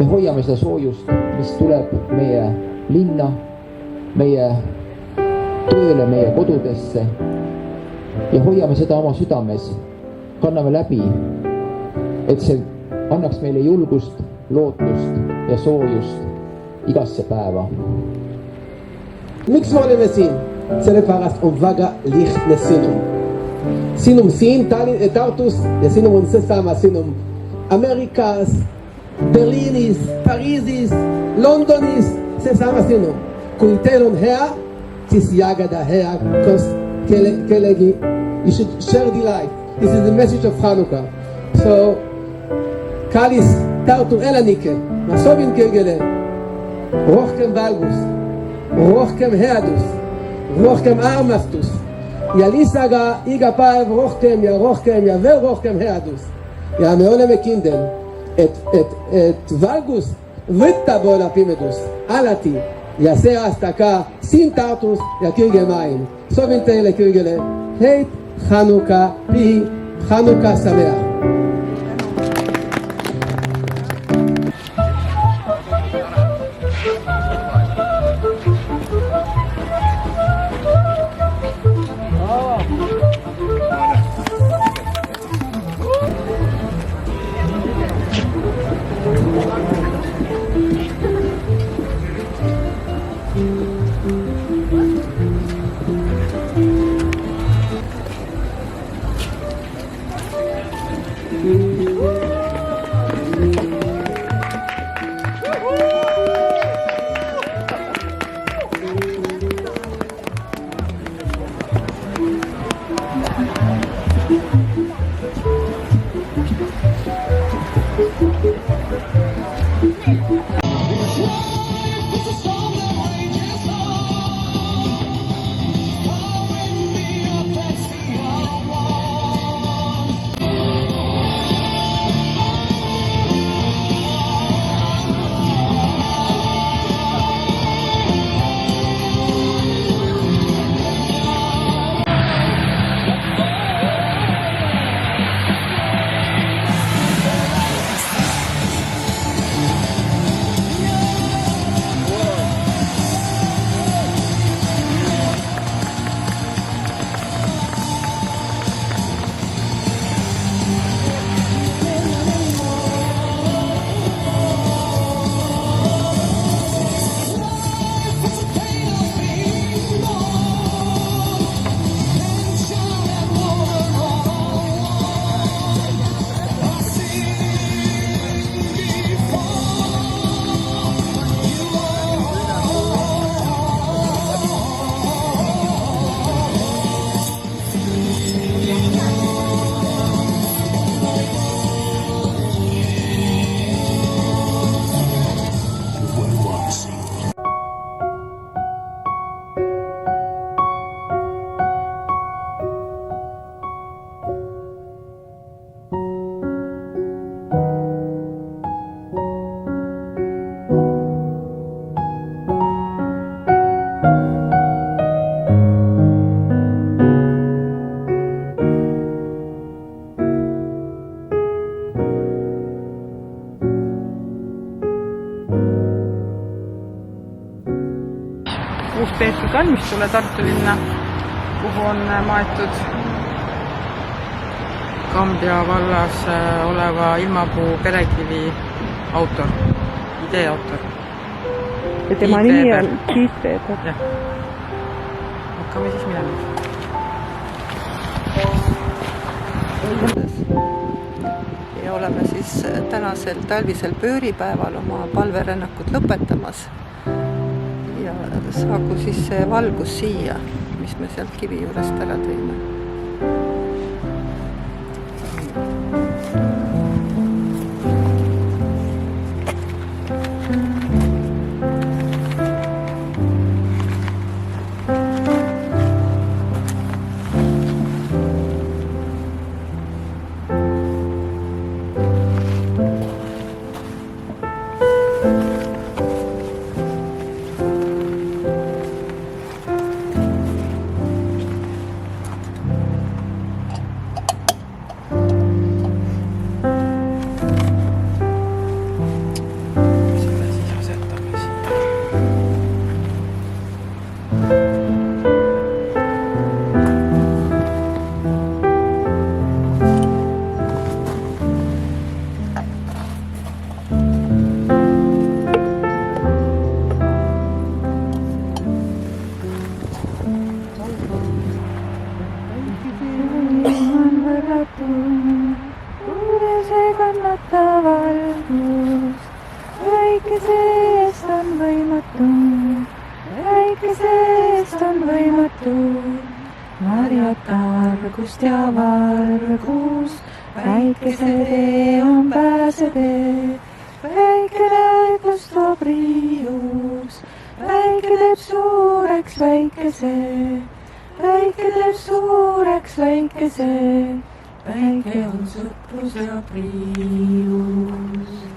me hoiame seda soojust, mis tuleb meie linna, meie tööle, meie kodudesse ja hoiame seda oma südames, kanname läbi, et see annaks meile julgust, lootust ja soojust igasse päeva. Miks me oleme siin? Sellepärast on väga lihtne sinum. Sinum siin Tartus ja sinum on seesama sinum Amerikas, Berliinis, Pariisis, Londonis, seesama sinum. Kui teil on hea, siis jagada hea koos kellegi. You should share the light. This is the message of Hanukkah. So, kallis Tartu elanike, ma soovin kõigile rohkem valgust, rohkem headust, rohkem armastus ja lisaga iga päev rohkem ja rohkem ja veel rohkem headust. Ja me oleme kindel, et valgus võtab olla pimedus alati ja see aasta ka siin Tartus ja kõige maailm. Soovin teile kõigile heit Hanukkah, pihi Hanukkah sameach. Peetud kalmistule Tartu linna, kuhu on maetud Kambja vallas oleva ilmapuu perekivi autor, idee autor. Ja tema nimi on Tiit Veeber. Jah. Hakkame siis minema. Ja oleme siis tänasel talvisel pööripäeval oma palverännakut lõpetamas. Ja saagu siis see valgus siia, mis me sealt kivi juurest ära tõime. varjata valgust. Väikesest on võimatu, väikesest on võimatu varjata valgust ja valgus. Väikese tee on pääsetee, väikene õigus toob riius. Väike teeb suureks väikese, väike teeb suureks väikese. Väike on sõprus ja priius.